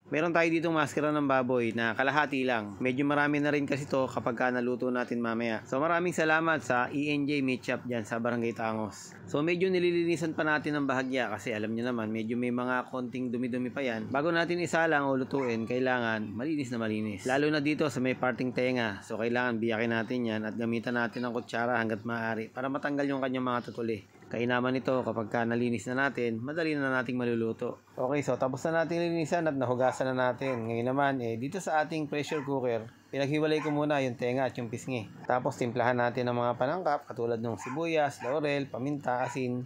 Meron tayo ditong maskara ng baboy na kalahati lang. Medyo marami na rin kasi to kapag naluto natin mamaya. So maraming salamat sa ENJ Meat Shop dyan sa Barangay Tangos. So medyo nililinisan pa natin ng bahagya kasi alam nyo naman medyo may mga konting dumi-dumi pa yan. Bago natin isalang o lutuin, kailangan malinis na malinis. Lalo na dito sa may parting tenga. So kailangan biyakin natin yan at gamitan natin ng kutsara hanggat maaari para matanggal yung kanyang mga tutuli. Kainaman nito kapag nalinis na natin, madali na nating maluluto. Okay, so tapos na natin linisan at nahugasan na natin. Ngayon naman, dito sa ating pressure cooker, pinaghiwalay ko muna yung tenga at yung pisngi. Tapos timplahan natin ng mga panangkap katulad ng sibuyas, laurel, paminta, asin.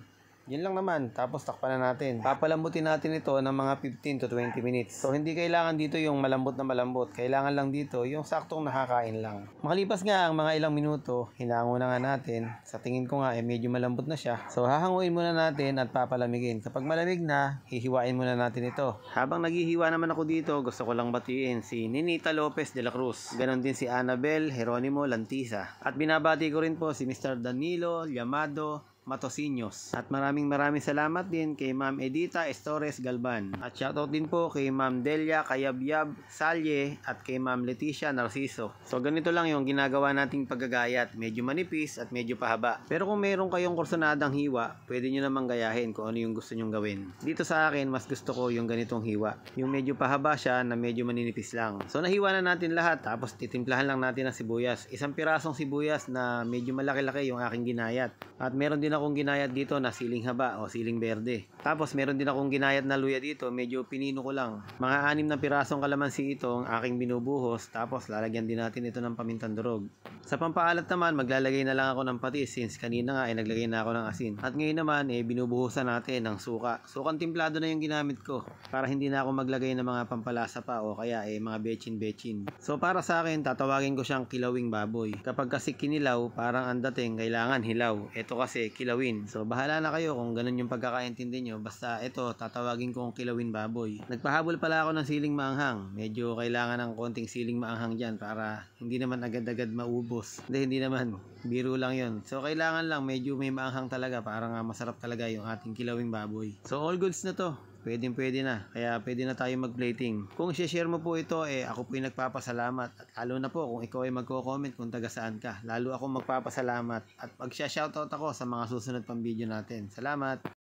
Yun lang naman, tapos takpan na natin. Papalambutin natin ito ng mga 15 to 20 minutes. So hindi kailangan dito yung malambot na malambot. Kailangan lang dito yung saktong nakakain lang. Makalipas nga ang mga ilang minuto, hinango na nga natin. Sa tingin ko nga medyo malambot na siya. So hahanguin muna natin at papalamigin. Kapag malamig na, hihiwain muna natin ito. Habang naghihiwa naman ako dito, gusto ko lang batiin si Ninita Lopez de la Cruz. Ganon din si Annabel Jeronimo Lantisa. At binabati ko rin po si Mr. Danilo Llamado Matosinos. At maraming salamat din kay Ma'am Edita Estores Galban. At shoutout din po kay Ma'am Delia Kayabyab Salye at kay Ma'am Leticia Narciso. So ganito lang yung ginagawa nating paggagayat. Medyo manipis at medyo pahaba. Pero kung meron kayong kursunadang hiwa, pwede nyo namang gayahin kung ano yung gusto nyong gawin. Dito sa akin, mas gusto ko yung ganitong hiwa. Yung medyo pahaba siya na medyo maninipis lang. So nahiwa na natin lahat. Tapos titimplahan lang natin ng sibuyas. Isang pirasong sibuyas na medyo malaki-laki yung aking ginayat. At meron din akong ginayat dito na siling haba o siling berde. Tapos meron din akong ginayat na luya dito, medyo pinino ko lang. Mga 6 na pirasong kalamansi ito ang aking binubuhos, tapos lalagyan din natin ito ng pamintang durog. Sa pampaalat naman, maglalagay na lang ako ng patis since kanina nga naglagay na ako ng asin. At ngayon naman binubuhusan natin ng suka. Sukang timplado na yung ginamit ko para hindi na ako maglagay ng mga pampalasa pa o kaya mga bechin. So para sa akin, tatawagin ko siyang kilawing baboy. Kapag kasi kinilaw, parang ang dating kailangan hilaw. Ito kasi kilawin. So bahala na kayo kung ganun yung pagkakaintindi nyo. Basta ito, tatawagin kong kilawin baboy. Nagpahabol pala ako ng siling maanghang. Medyo kailangan ng konting siling maanghang dyan para hindi naman agad-agad maubos. Hindi naman. Biro lang yun. So kailangan lang medyo may maanghang talaga para nga masarap talaga yung ating kilawing baboy. So all goods na to. Pwede na. Kaya pwede na tayo mag-plating. Kung i-share mo po ito, ako po yung nagpapasalamat. At lalo na po kung ikaw ay magko-comment kung taga saan ka. Lalo ako magpapasalamat. At pag-shoutout ako sa mga susunod pang video natin. Salamat!